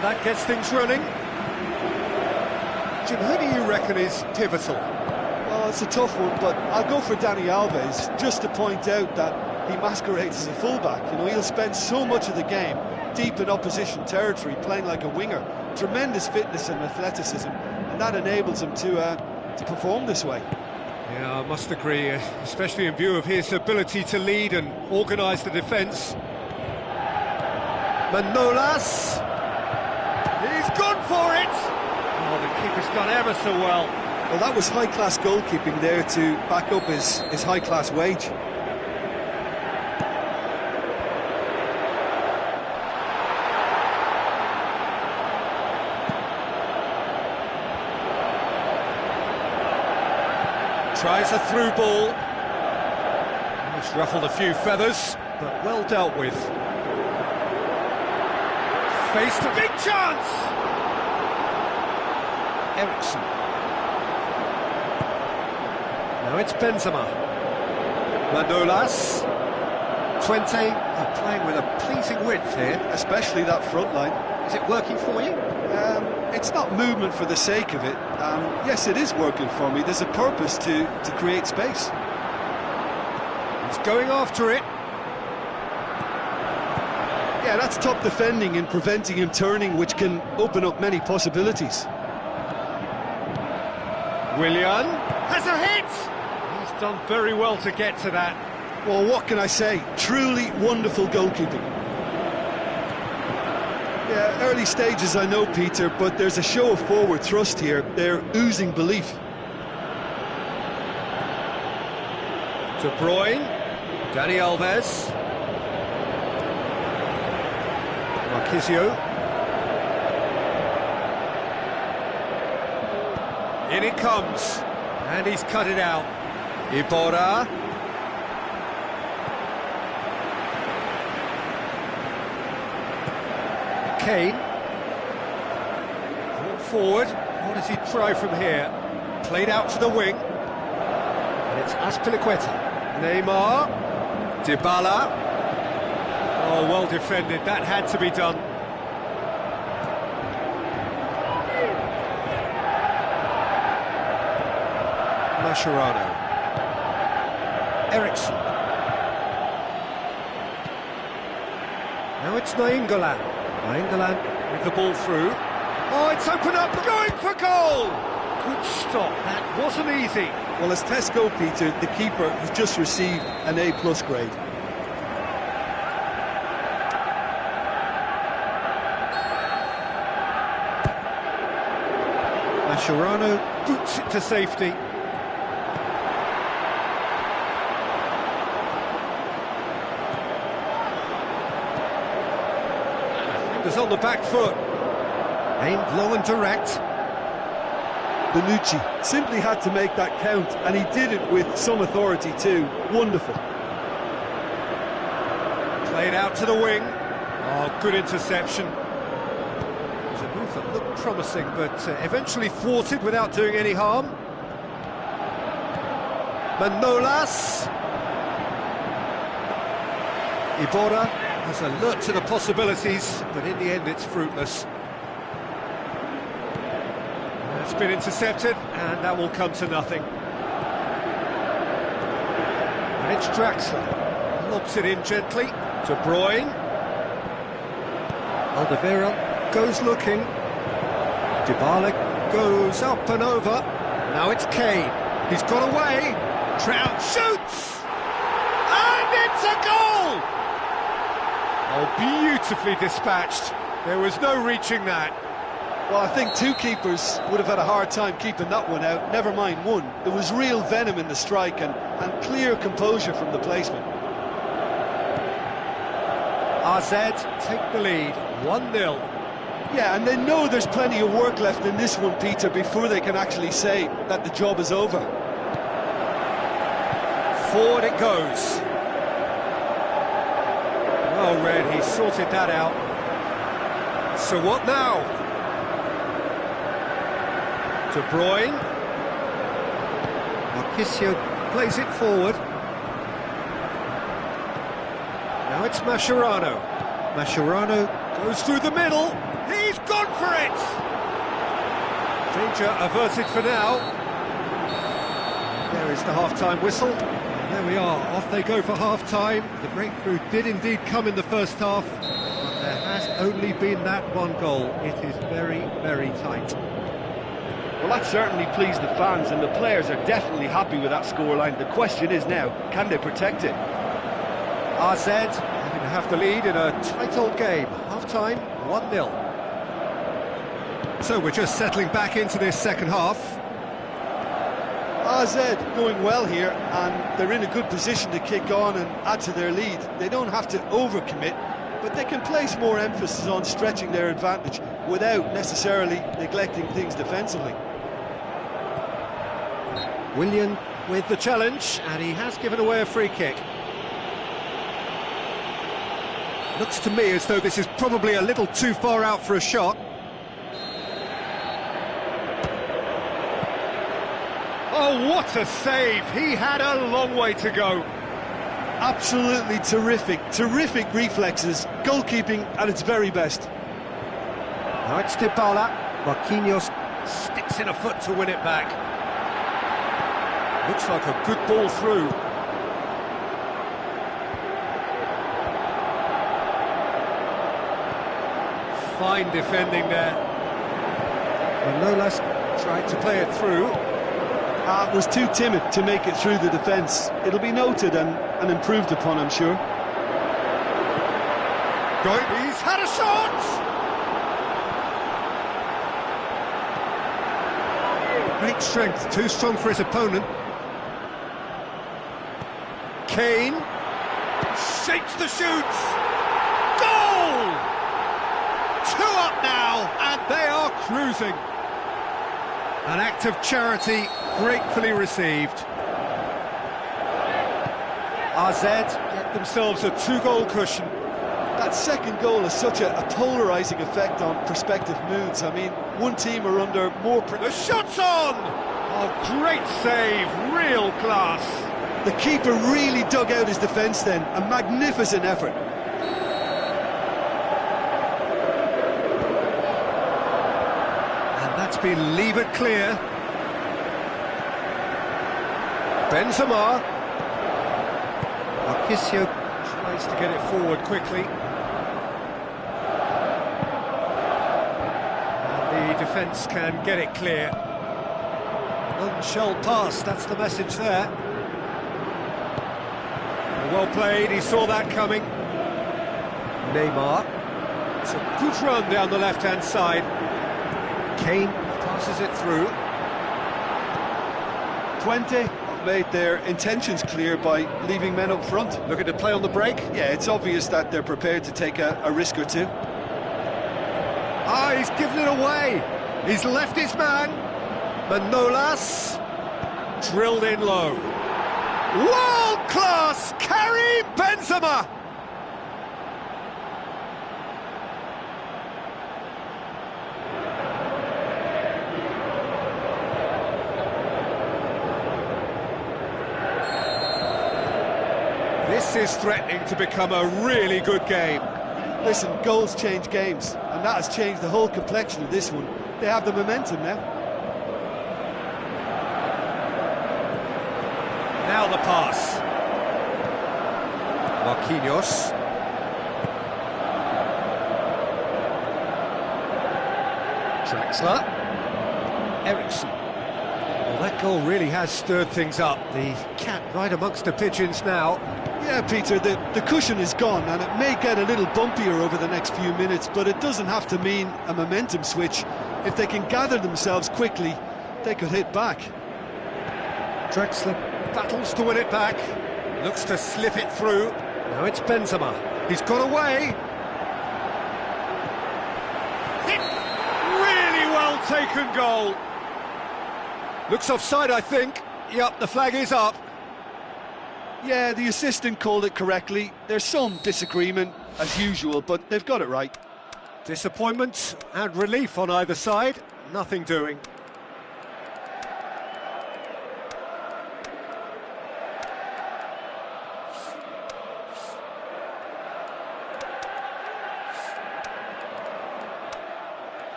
And that gets things running. Jim, who do you reckon is pivotal? Well, it's a tough one, but I'll go for Dani Alves, just to point out that he masquerades as a fullback. You know, he'll spend so much of the game deep in opposition territory, playing like a winger. Tremendous fitness and athleticism, and that enables him to perform this way. Yeah, I must agree, especially in view of his ability to lead and organise the defence. Manolas! He's gone for it! Oh, the keeper's done ever so well. Well, that was high-class goalkeeping there to back up his high-class wage. Tries a through ball. It's ruffled a few feathers, but well dealt with. Faced a big chance! Eriksson. Now it's Benzema. Manolas. Twente are playing with a pleasing width here. Especially that front line. Is it working for you? It's not movement for the sake of it. Yes, it is working for me. There's a purpose to create space. He's going after it. Yeah, that's top defending and preventing him turning, which can open up many possibilities. Willian has a hit! He's done very well to get to that. Well, what can I say? Truly wonderful goalkeeping. Yeah, early stages I know, Peter, but there's a show of forward thrust here. They're oozing belief. De Bruyne, Dani Alves, Marquisio. In it comes, and he's cut it out. Iborra. Kane. Brought forward. What does he try from here? Played out to the wing. And it's Azpilicueta. Neymar. Dybala. Oh, well defended. That had to be done. Mascherano. Eriksson. Now it's Nainggolan. Nainggolan with the ball through. Oh, it's opened up, going for goal! Good stop, that wasn't easy. Well, as Tesco, Peter, the keeper has just received an A+ grade. Mascherano boots it to safety. Fingers on the back foot. Aimed low and direct. Bonucci simply had to make that count, and he did it with some authority too. Wonderful. Played out to the wing. Oh, good interception. It was a move that looked promising, but eventually thwarted without doing any harm. Manolas. Iborra has alert to the possibilities, but in the end it's fruitless. It's been intercepted, and that will come to nothing. And it's Draxler. Lobs it in gently. De Bruyne. Alderweireld goes looking. Dybala goes up and over. Now it's Kane. He's got away. Trout shoots! And it's a goal! Oh, beautifully dispatched. There was no reaching that. Well, I think two keepers would have had a hard time keeping that one out, never mind one. There was real venom in the strike and clear composure from the placement. AZ take the lead, 1-0. Yeah, and they know there's plenty of work left in this one, Peter, before they can actually say that the job is over. Forward it goes. Well read, he sorted that out. So what now? De Bruyne. Marquisio plays it forward. Now it's Mascherano. Mascherano Goes through the middle. He's gone for it! Danger averted for now. There is the half-time whistle. There we are, off they go for half-time. The breakthrough did indeed come in the first half, but there has only been that one goal. It is very, very tight. Well, that certainly pleased the fans, and the players are definitely happy with that scoreline. The question is now, can they protect it? RZ having to have the lead in a tight old game. Half-time, 1-0. So we're just settling back into this second half. AZ going well here, and they're in a good position to kick on and add to their lead. They don't have to overcommit, but they can place more emphasis on stretching their advantage without necessarily neglecting things defensively. Willian with the challenge, and he has given away a free kick. Looks to me as though this is probably a little too far out for a shot. Oh, what a save! He had a long way to go. Absolutely terrific reflexes, goalkeeping at its very best. Now it's Dybala. Marquinhos sticks in a foot to win it back. Looks like a good ball through. Fine defending there. Manolas tried to play it through. Was too timid to make it through the defence. It'll be noted and improved upon, I'm sure. He's had a shot! Great strength, too strong for his opponent. Kane shapes the shoots. Goal! 2 up now, and they are cruising. An act of charity gratefully received. RZ get themselves a 2-goal cushion. That second goal has such a polarising effect on prospective moods. I mean, one team are under more... The shot's on! Oh, great save, real class. The keeper really dug out his defence then, a magnificent effort. And that's been levered clear. Benzema. Marquinhos tries to get it forward quickly. And the defence can get it clear. None shall pass, that's the message there. Well played, he saw that coming. Neymar. It's a good run down the left-hand side. Kane passes it through. 20 have made their intentions clear by leaving men up front. Looking to play on the break. Yeah, it's obvious that they're prepared to take a risk or two. Ah, he's given it away. He's left his man. Manolas drilled in low. World class, Karim Benzema. This is threatening to become a really good game. Listen, goals change games, and that has changed the whole complexion of this one. They have the momentum now. Now the pass. Marquinhos. Draxler. Ericsson. Well, that goal really has stirred things up. The cat right amongst the pigeons now. Yeah, Peter, the cushion is gone, and it may get a little bumpier over the next few minutes, but it doesn't have to mean a momentum switch. If they can gather themselves quickly, they could hit back. Draxler battles to win it back, looks to slip it through. Now it's Benzema. He's got away. Hit! Really well taken goal. Looks offside, I think. Yep, the flag is up. Yeah, the assistant called it correctly. There's some disagreement, as usual, but they've got it right. Disappointment and relief on either side. Nothing doing.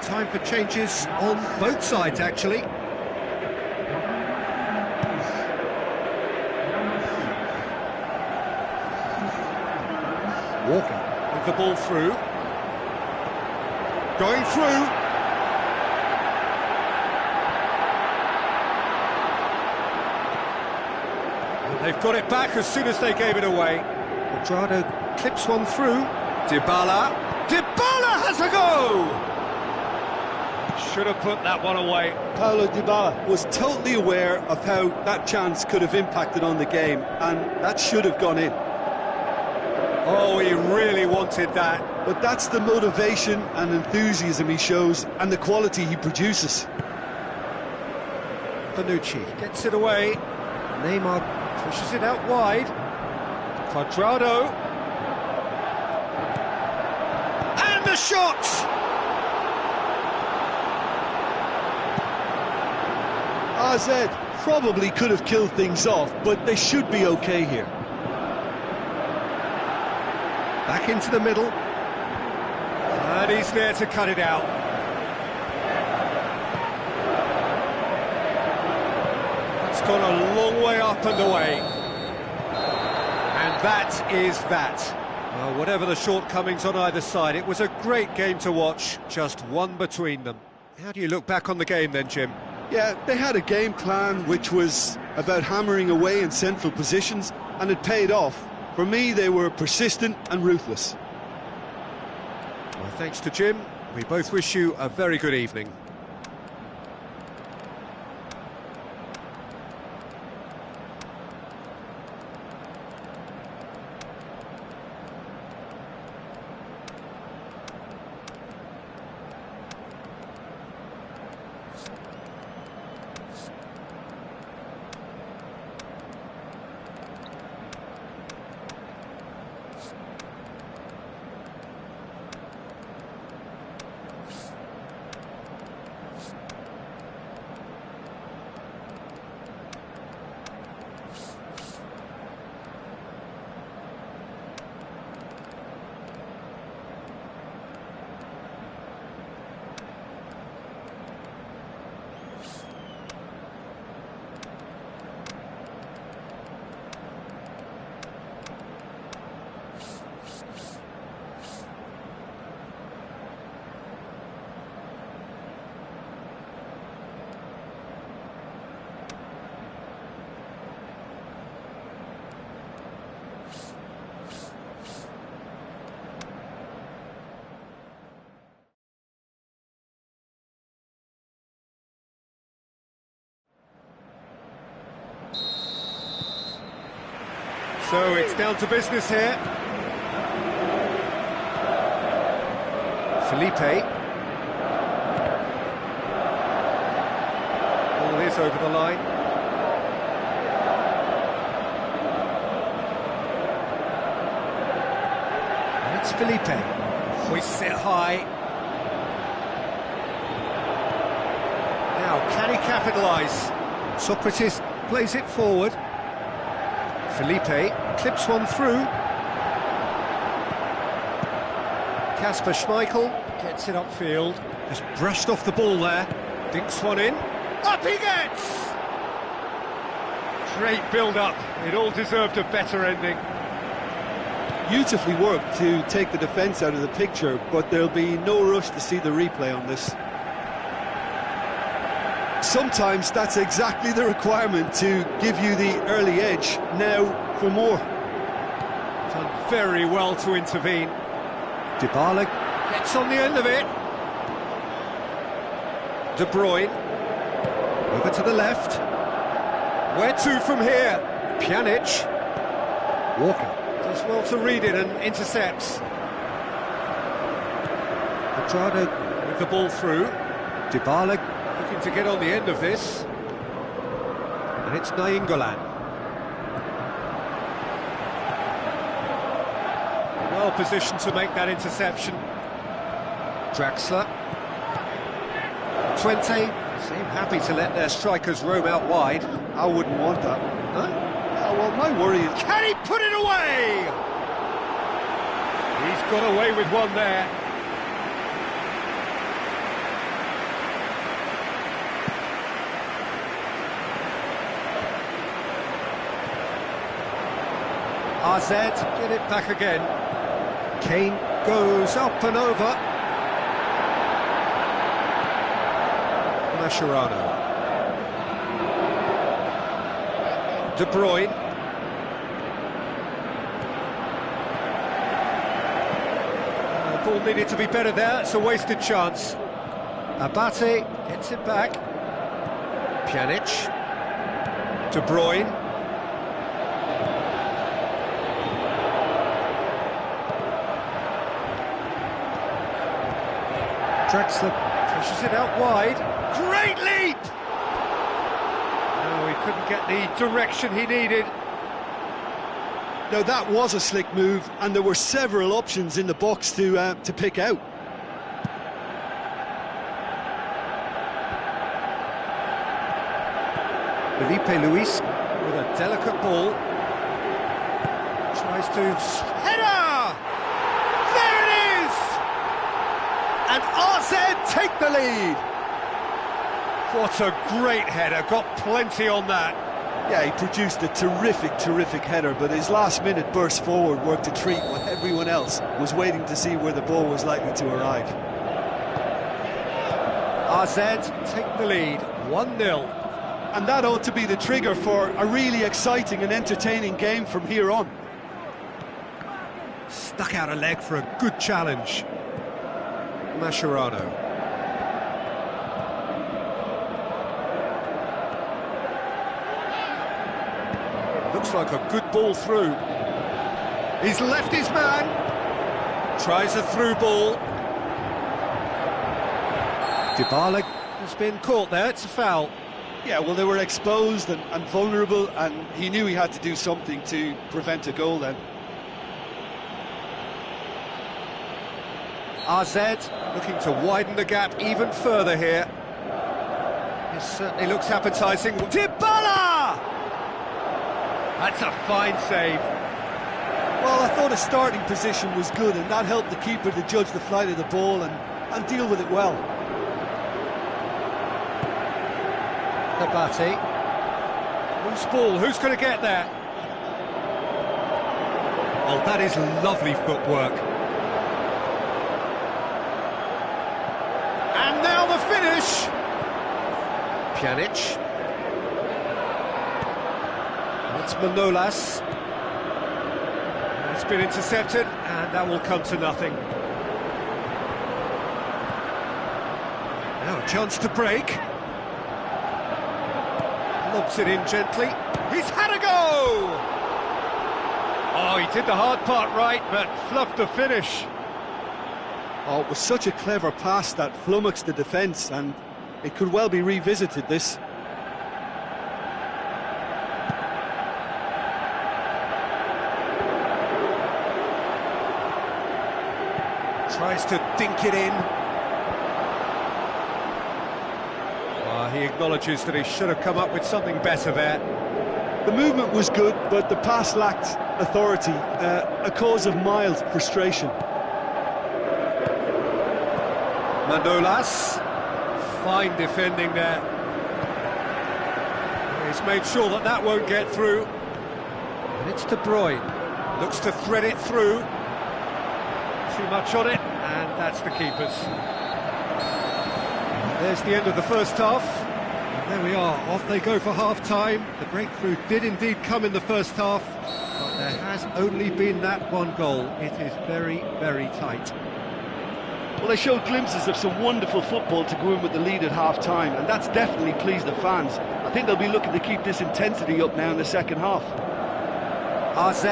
Time for changes on both sides, actually. Walker with the ball through. Going through. And they've got it back as soon as they gave it away. Cuadrado clips one through. Dybala. Dybala has a go! Should have put that one away. Paulo Dybala was totally aware of how that chance could have impacted on the game, and that should have gone in. Oh, he really wanted that. But that's the motivation and enthusiasm he shows, and the quality he produces. Bonucci gets it away. Neymar pushes it out wide. Cuadrado. And the shot! AZ probably could have killed things off, but they should be okay here. Back into the middle. And he's there to cut it out. That's gone a long way up and away. And that is that. Well, whatever the shortcomings on either side, it was a great game to watch, just one between them. How do you look back on the game then, Jim? Yeah, they had a game plan which was about hammering away in central positions, and it paid off. For me, they were persistent and ruthless. Well, thanks to Jim. We both wish you a very good evening. So it's down to business here. Felipe. Ball is over the line. And it's Felipe. Hoists it high. Now, can he capitalise? Socrates plays it forward. Felipe clips one through. Kasper Schmeichel gets it upfield. Just brushed off the ball there. Dinks one in. Up he gets! Great build-up. It all deserved a better ending. Beautifully worked to take the defence out of the picture, but there'll be no rush to see the replay on this. Sometimes that's exactly the requirement to give you the early edge. Now for more. Done very well to intervene. Dybala gets on the end of it. De Bruyne. Over to the left. Where to from here? Pjanic. Walker does well to read it and intercepts. Cuadrado with the ball through. Dybala looking to get on the end of this. And it's Nainggolan. Well positioned to make that interception. Draxler. Twente seem happy to let their strikers roam out wide. I wouldn't want that. Huh? Well, my worry is... Can he put it away? He's got away with one there. AZ get it back again. Kane goes up and over. Mascherano. De Bruyne. The ball needed to be better there, it's a wasted chance. Abate gets it back. Pjanic. De Bruyne. Draxler pushes it out wide. Great leap! No, he couldn't get the direction he needed. Now that was a slick move, and there were several options in the box to pick out. Felipe Luis with a delicate ball. Tries to... Header! There it is! And AZ take the lead. What a great header, got plenty on that. Yeah, he produced a terrific header, but his last-minute burst forward worked a treat when everyone else was waiting to see where the ball was likely to arrive. AZ take the lead, 1-0. And that ought to be the trigger for a really exciting and entertaining game from here on. Stuck out a leg for a good challenge. Mascherano. Looks like a good ball through. He's left his man. Tries a through ball. Dybala has been caught there, it's a foul. Yeah, well, they were exposed and vulnerable, and he knew he had to do something to prevent a goal then. AZ looking to widen the gap even further here. This certainly looks appetising. Dybala! That's a fine save. Well, I thought his starting position was good, and that helped the keeper to judge the flight of the ball and deal with it well. Abate. Loose ball, who's going to get there? Oh, that is lovely footwork. And now the finish! Pjanic. It's Manolas. It's been intercepted, and that will come to nothing. Now a chance to break. Lobs it in gently. He's had a go! Oh, he did the hard part right, but fluffed the finish. Oh, it was such a clever pass that flummoxed the defence, and it could well be revisited, this. Tries to dink it in. He acknowledges that he should have come up with something better there. The movement was good, but the pass lacked authority, a cause of mild frustration. Manolas, fine defending there. He's made sure that that won't get through. And it's De Bruyne, looks to thread it through. Too much on it, and that's the keeper's. There's the end of the first half. And there we are, off they go for half-time. The breakthrough did indeed come in the first half, but there has only been that one goal. It is very, very tight. Well, they showed glimpses of some wonderful football to go in with the lead at half-time, and that's definitely pleased the fans. I think they'll be looking to keep this intensity up now in the second half. AZ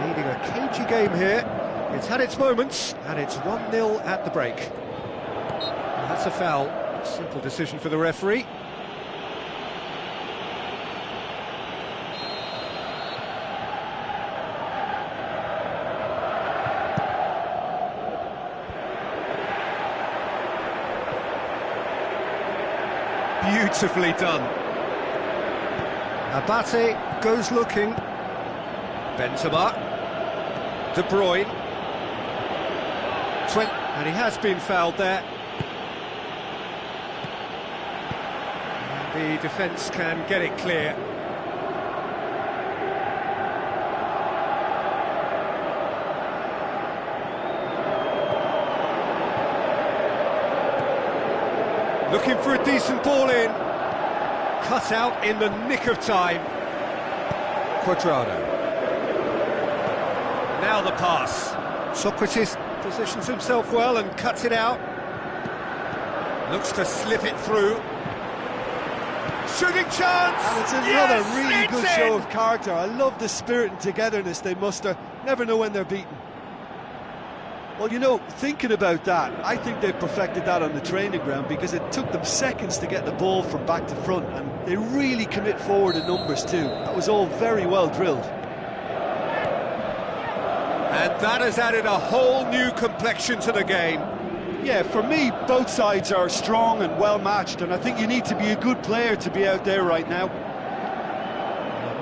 leading a cagey game here. It's had its moments, and it's 1-0 at the break. And that's a foul. Simple decision for the referee. Beautifully done. Abate goes looking. Benzema. De Bruyne. And he has been fouled there. The defence can get it clear. Looking for a decent ball in. Cut out in the nick of time. Cuadrado. Now the pass. Sokratis positions himself well and cuts it out. Looks to slip it through. Shooting chance! And it's another really good show of character. I love the spirit and togetherness they muster. Never know when they're beaten. Well, you know, thinking about that, I think they've perfected that on the training ground because it took them seconds to get the ball from back to front, and they really commit forward in numbers too. That was all very well drilled. And that has added a whole new complexion to the game. Yeah, for me, both sides are strong and well matched, and I think you need to be a good player to be out there right now.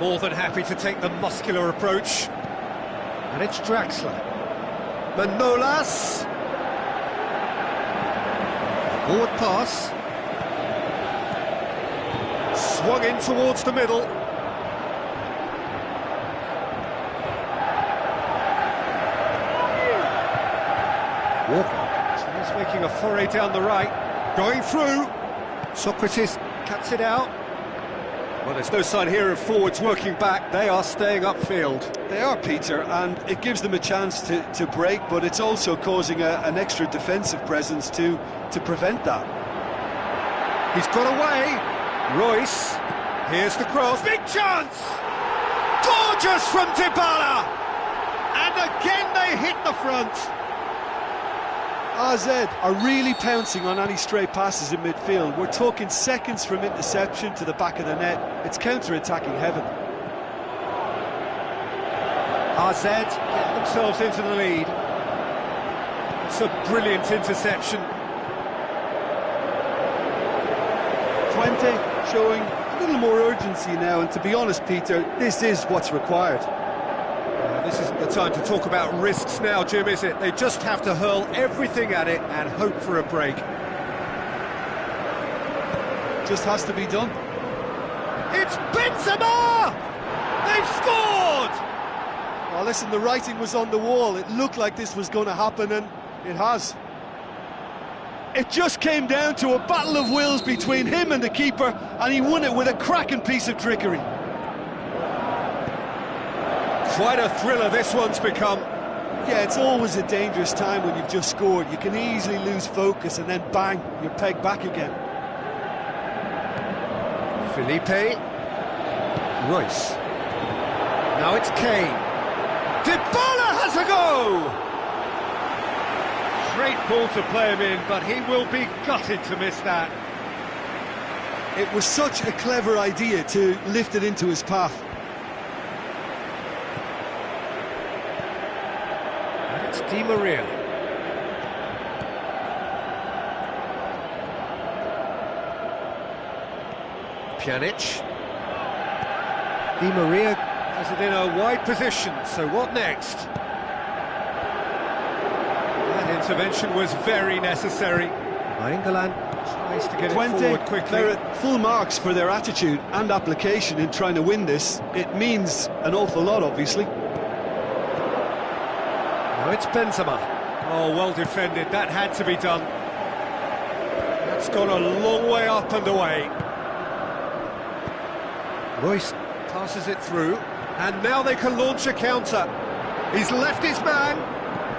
More than happy to take the muscular approach. And it's Draxler. Manolas. Forward pass. Swung in towards the middle. Walker. He's making a foray down the right. Going through. Sokratis cuts it out. Well, there's no sign here of forwards working back. They are staying upfield. They are, Peter, and it gives them a chance to break, but it's also causing an extra defensive presence to prevent that. He's got away. Royce. Here's the cross. Big chance! Gorgeous from Dybala! And again they hit the front. AZ are really pouncing on any stray passes in midfield. We're talking seconds from interception to the back of the net. It's counter-attacking heaven. AZ get themselves into the lead. It's a brilliant interception. Twente showing a little more urgency now, and to be honest, Peter, this is what's required. This isn't the time to talk about risks now, Jim, is it? They just have to hurl everything at it and hope for a break. Just has to be done. It's Benzema! They've scored! Well, listen, the writing was on the wall. It looked like this was going to happen, and it has. It just came down to a battle of wills between him and the keeper, and he won it with a cracking piece of trickery. Quite a thriller this one's become. Yeah, it's always a dangerous time when you've just scored. You can easily lose focus and then bang, you're pegged back again. Felipe. Royce. Now it's Kane. Dybala has a go! Great ball to play him in, but he will be gutted to miss that. It was such a clever idea to lift it into his path. It's Di Maria. Pjanic. Di Maria has it in a wide position, so what next? That intervention was very necessary. Nainggolan tries to get it forward quickly. They're at full marks for their attitude and application in trying to win this. It means an awful lot, obviously. Now it's Benzema. Oh, well defended. That had to be done. That's gone a long way up and away. Royce passes it through, and now they can launch a counter. He's left his man.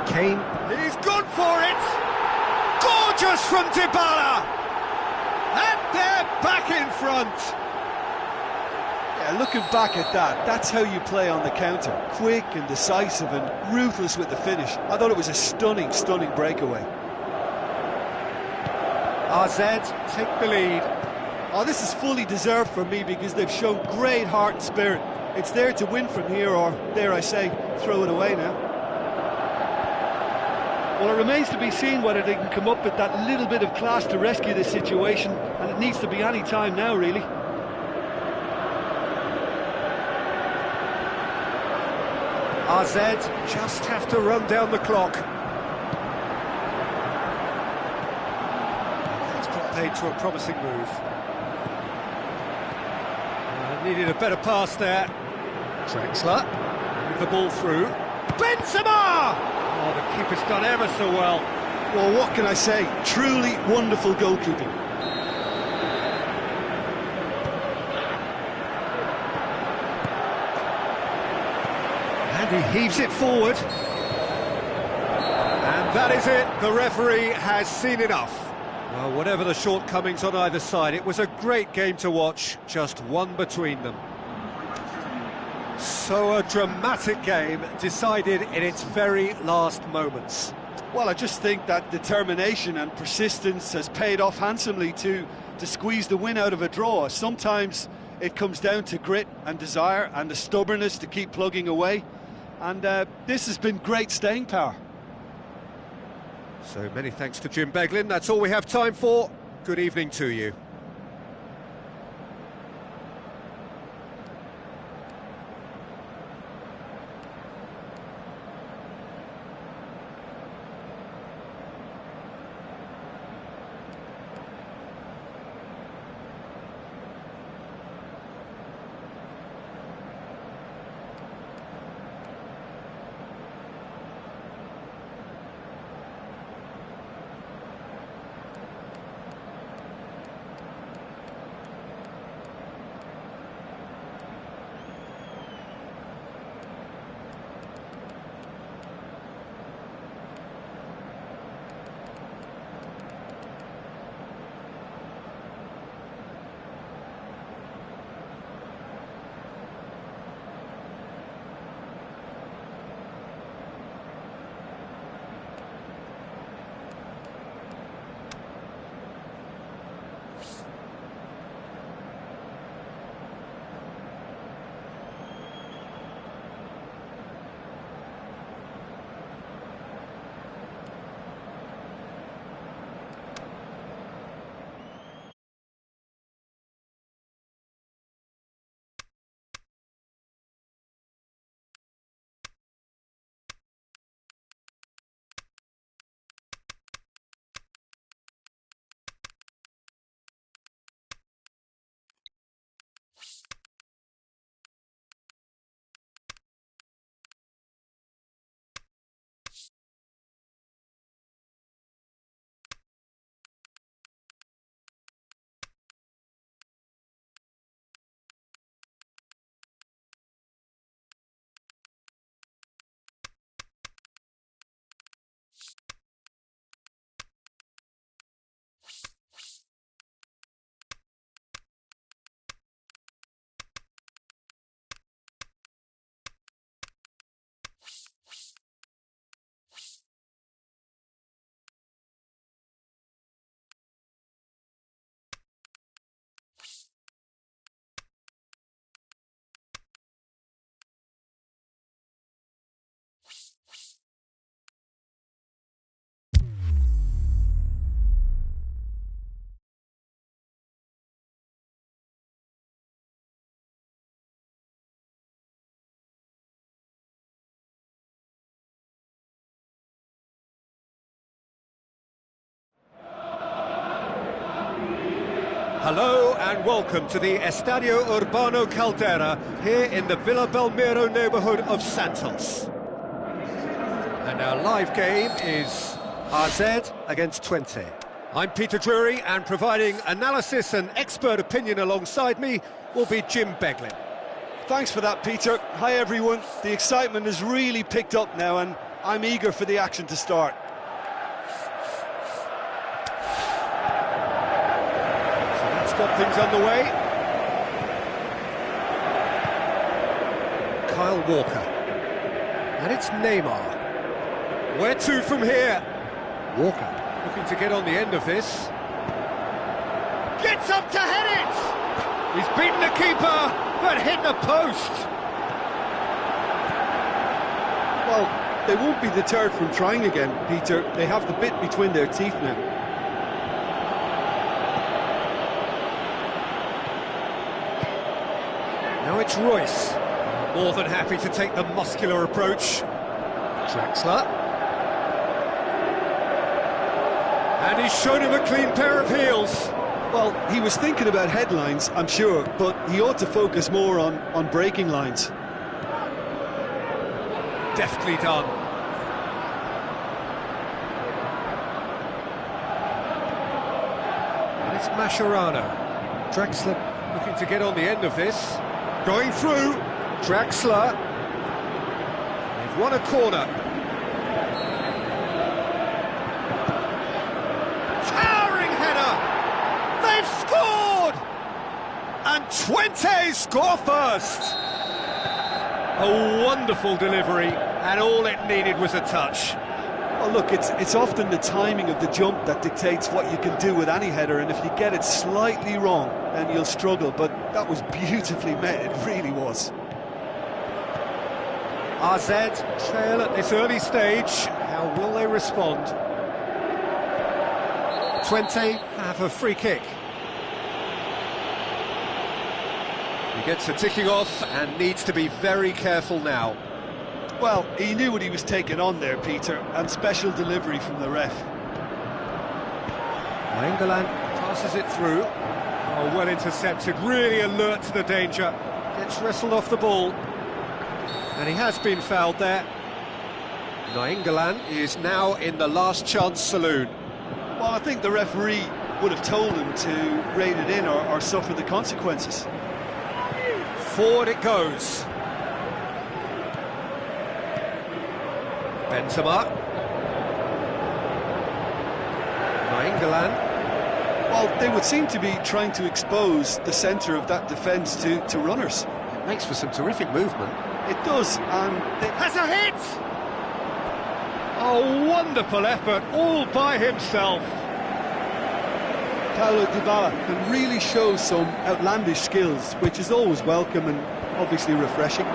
Kane. He's gone for it. Gorgeous from Dybala. And they're back in front. Yeah, looking back at that, that's how you play on the counter. Quick and decisive and ruthless with the finish. I thought it was a stunning, stunning breakaway. AZ take the lead. Oh, this is fully deserved for me because they've shown great heart and spirit. It's there to win from here, or, dare I say, throw it away now. Well, it remains to be seen whether they can come up with that little bit of class to rescue this situation, and it needs to be any time now, really. AZ just have to run down the clock. That's put paid to a promising move. Needed a better pass there. Draxler with the ball through. Benzema! Oh, the keeper's done ever so well. Well, what can I say? Truly wonderful goalkeeping. He heaves it forward. And that is it. The referee has seen enough. Well, whatever the shortcomings on either side, it was a great game to watch, just one between them. So a dramatic game decided in its very last moments. Well, I just think that determination and persistence has paid off handsomely to squeeze the win out of a draw. Sometimes it comes down to grit and desire and the stubbornness to keep plugging away. And this has been great staying power. So many thanks to Jim Beglin. That's all we have time for. Good evening to you. Hello and welcome to the Estadio Urbano Caldera here in the Villa Belmiro neighbourhood of Santos. And our live game is AZ against Twente. I'm Peter Drury, and providing analysis and expert opinion alongside me will be Jim Beglin. Thanks for that, Peter. Hi everyone. The excitement has really picked up now and I'm eager for the action to start. Got things underway. Kyle Walker. And it's Neymar. Where to from here? Walker looking to get on the end of this. Gets up to head it! He's beaten the keeper, but hit the post. Well, they won't be deterred from trying again, Peter. They have the bit between their teeth now. Now it's Royce, more than happy to take the muscular approach. Draxler. And he's shown him a clean pair of heels. Well, he was thinking about headlines, I'm sure, but he ought to focus more on breaking lines. Deftly done. And it's Mascherano. Draxler looking to get on the end of this. Going through, Draxler. They've won a corner. Towering header! They've scored! And Twente score first! A wonderful delivery, and all it needed was a touch. Well, look, it's often the timing of the jump that dictates what you can do with any header, and if you get it slightly wrong, then you'll struggle, but that was beautifully met, it really was. AZ trail at this early stage. How will they respond? Twente have a free kick. He gets a ticking off and needs to be very careful now. Well, he knew what he was taking on there, Peter, and special delivery from the ref. Nainggolan passes it through. Oh, well intercepted, really alert to the danger. Gets wrestled off the ball. And he has been fouled there. Nainggolan is now in the last chance saloon. Well, I think the referee would have told him to rein it in or suffer the consequences. Forward it goes. Benzema. Nainggolan. Well, they would seem to be trying to expose the centre of that defence to runners. It makes for some terrific movement. It does, and has a hit! Oh, wonderful effort, all by himself. Paulo Dybala can really show some outlandish skills, which is always welcome and obviously refreshing.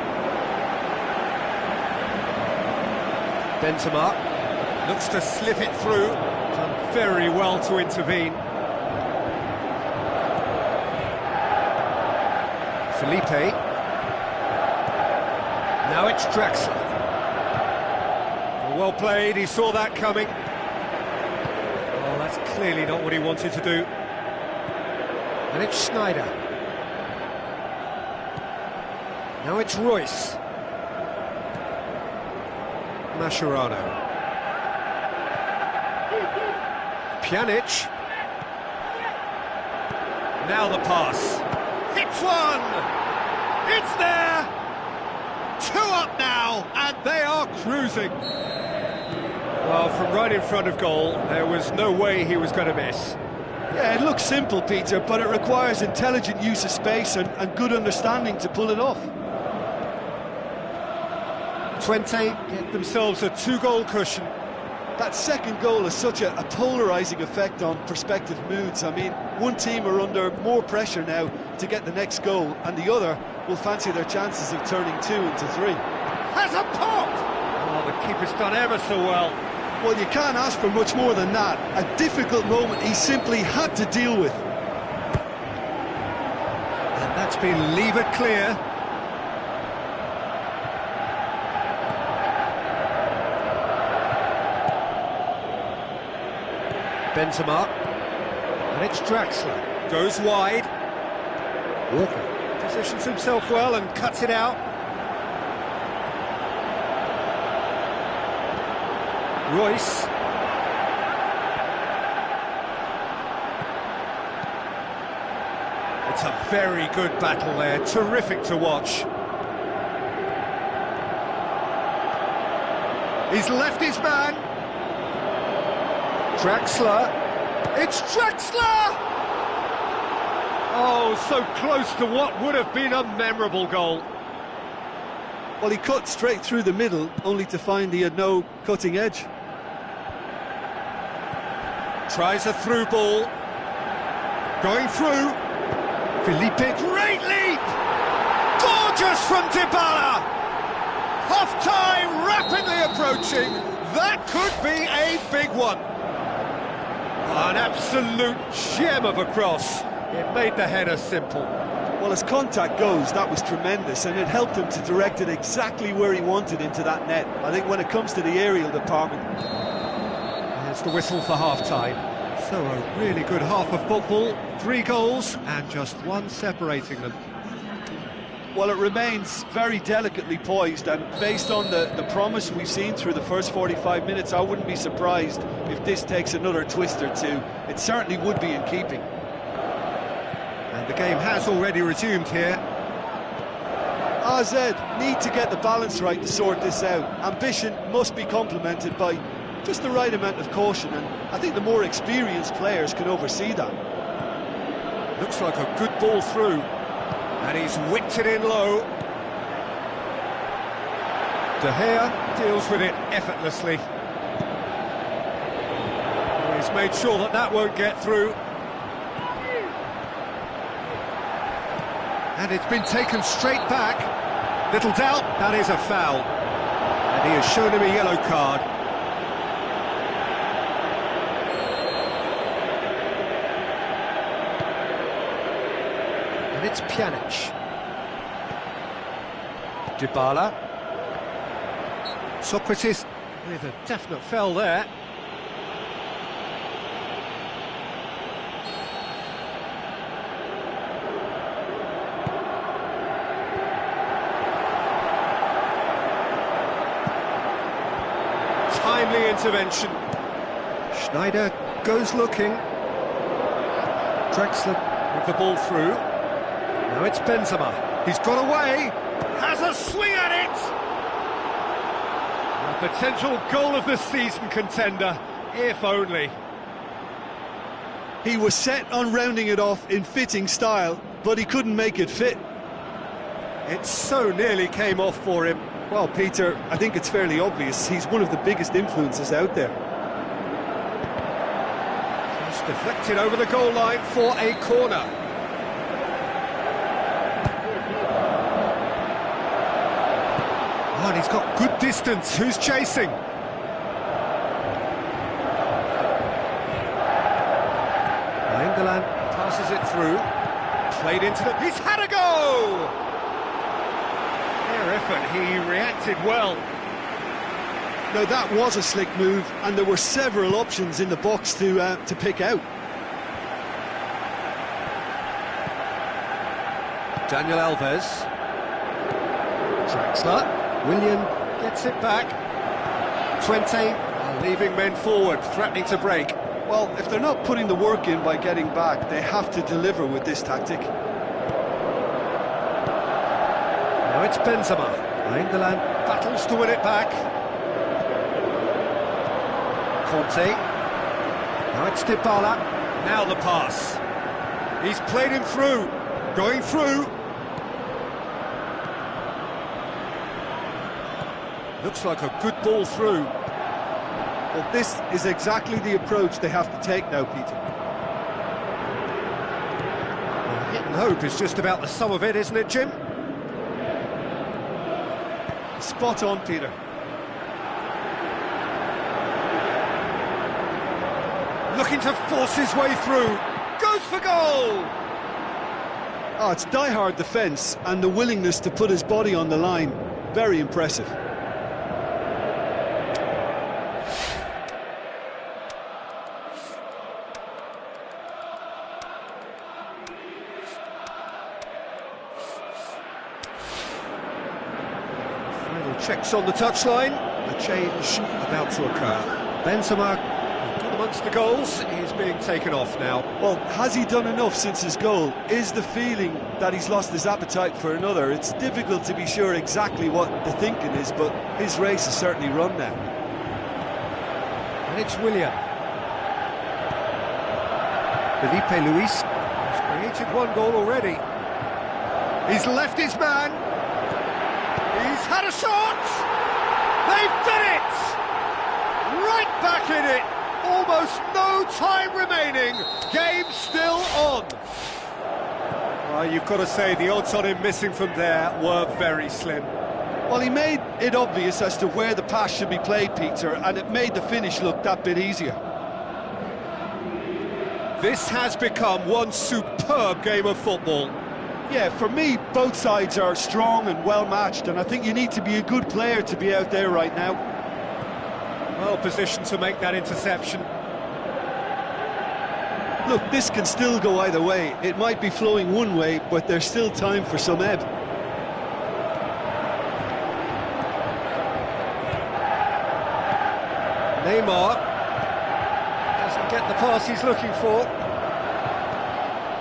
Benzema looks to slip it through. Done very well to intervene. Felipe. Now it's Draxler. Well played, he saw that coming. Oh, that's clearly not what he wanted to do. And it's Schneider. Now it's Royce. Mascherano. Pjanic. Now the pass. Hits one! It's there! 2 up now, and they are cruising. Well, from right in front of goal, there was no way he was going to miss. Yeah, it looks simple, Peter, but it requires intelligent use of space and good understanding to pull it off. Twente get themselves a 2-goal cushion. That second goal has such a polarising effect on prospective moods. I mean, one team are under more pressure now to get the next goal, and the other will fancy their chances of turning 2 into 3. Has a pop! Oh, the keeper's done ever so well. Well, you can't ask for much more than that. A difficult moment he simply had to deal with. And that's been levered clear. Benzema, and it's Draxler, goes wide. Walker positions himself well and cuts it out. Royce. It's a very good battle there, terrific to watch. He's left his man. Draxler, it's Draxler! Oh, so close to what would have been a memorable goal. Well, he cut straight through the middle, only to find he had no cutting edge. Tries a through ball. Going through. Felipe, great leap! Gorgeous from Dybala! Half-time rapidly approaching. That could be a big one. An absolute gem of a cross. It made the header simple. Well, as contact goes, that was tremendous, and it helped him to direct it exactly where he wanted into that net. I think when it comes to the aerial department... There's the whistle for half-time. So a really good half of football, 3 goals, and just 1 separating them. Well, it remains very delicately poised, and based on the promise we've seen through the first 45 minutes, I wouldn't be surprised if this takes another twist or two. It certainly would be in keeping. And the game has already resumed here. AZ need to get the balance right to sort this out. Ambition must be complemented by just the right amount of caution, and I think the more experienced players can oversee that. Looks like a good ball through, and he's whipped it in low. De Gea deals with it effortlessly. He's made sure that that won't get through. And it's been taken straight back. Little doubt, that is a foul. And he has shown him a yellow card. And it's Pjanic. Dybala. Sokratis with a definite foul there. Timely intervention. Schneider goes looking. Drexler with the ball through. Now it's Benzema. He's got away. Has a swing at it. A potential goal of the season contender, if only. He was set on rounding it off in fitting style, but he couldn't make it fit. It so nearly came off for him. Well, Peter, I think it's fairly obvious he's one of the biggest influences out there. Just deflected over the goal line for a corner. Oh, and he's got good distance. Who's chasing? Nainggolan passes it through. Played into the... He's had a go! Fair effort, he reacted well. Now that was a slick move, and there were several options in the box to pick out. Daniel Alves. Draxler. Willian gets it back. Twente are leaving men forward, threatening to break. Well, if they're not putting the work in by getting back, they have to deliver with this tactic. Now it's Benzema. Nainggolan battles to win it back. Conte. Now it's Dybala. Now the pass. He's played him through. Going through. Looks like a good ball through. Well, this is exactly the approach they have to take now, Peter. Well, hit and hope is just about the sum of it, isn't it, Jim? Spot on, Peter. Looking to force his way through. Goes for goal! Oh, it's die-hard defence and the willingness to put his body on the line. Very impressive. Checks on the touchline, a change about to occur. Benzema, good amongst the goals, is being taken off now. Well, has he done enough since his goal? Is the feeling that he's lost his appetite for another? It's difficult to be sure exactly what the thinking is, but his race is certainly run now. And it's Willian. Felipe Luis has created one goal already. He's left his man. He's had a shot! They've done it! Right back in it! Almost no time remaining. Game still on. Well, you've got to say the odds on him missing from there were very slim. Well, he made it obvious as to where the pass should be played, Peter, and it made the finish look that bit easier. This has become one superb game of football. Yeah, for me, both sides are strong and well-matched, and I think you need to be a good player to be out there right now. Well positioned to make that interception. Look, this can still go either way. It might be flowing one way, but there's still time for some ebb. Neymar doesn't get the pass he's looking for.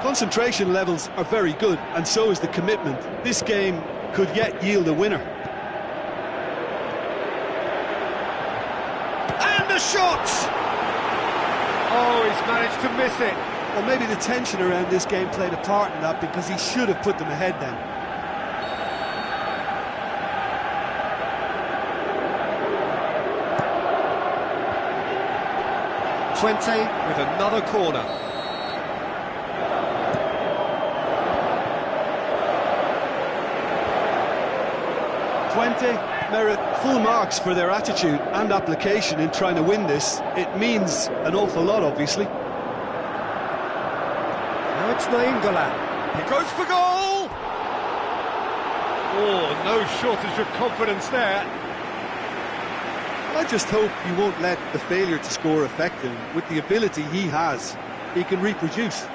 Concentration levels are very good, and so is the commitment. This game could yet yield a winner. And the shot! Oh, he's managed to miss it. Well, maybe the tension around this game played a part in that, because he should have put them ahead then. Twente with another corner. Twente merit full marks for their attitude and application in trying to win this. It means an awful lot, obviously. Now it's Nainggolan. He goes for goal! Oh, no shortage of confidence there. I just hope he won't let the failure to score affect him. With the ability he has, he can reproduce.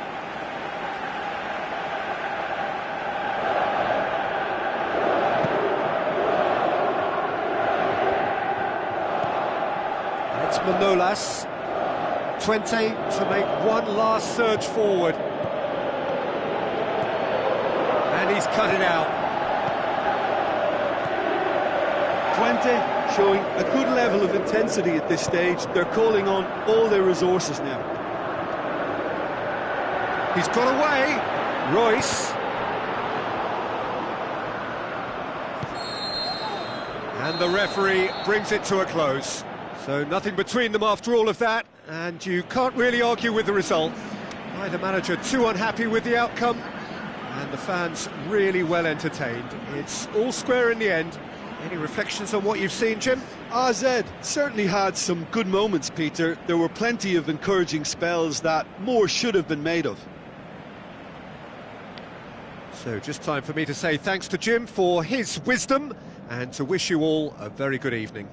It's Manolas. Twente to make one last surge forward. And he's cut it out. Twente showing a good level of intensity at this stage. They're calling on all their resources now. He's got away. Royce. And the referee brings it to a close. So nothing between them after all of that, and you can't really argue with the result. Neither manager too unhappy with the outcome, and the fans really well entertained. It's all square in the end. Any reflections on what you've seen, Jim? AZ certainly had some good moments, Peter. There were plenty of encouraging spells that more should have been made of. So just time for me to say thanks to Jim for his wisdom, and to wish you all a very good evening.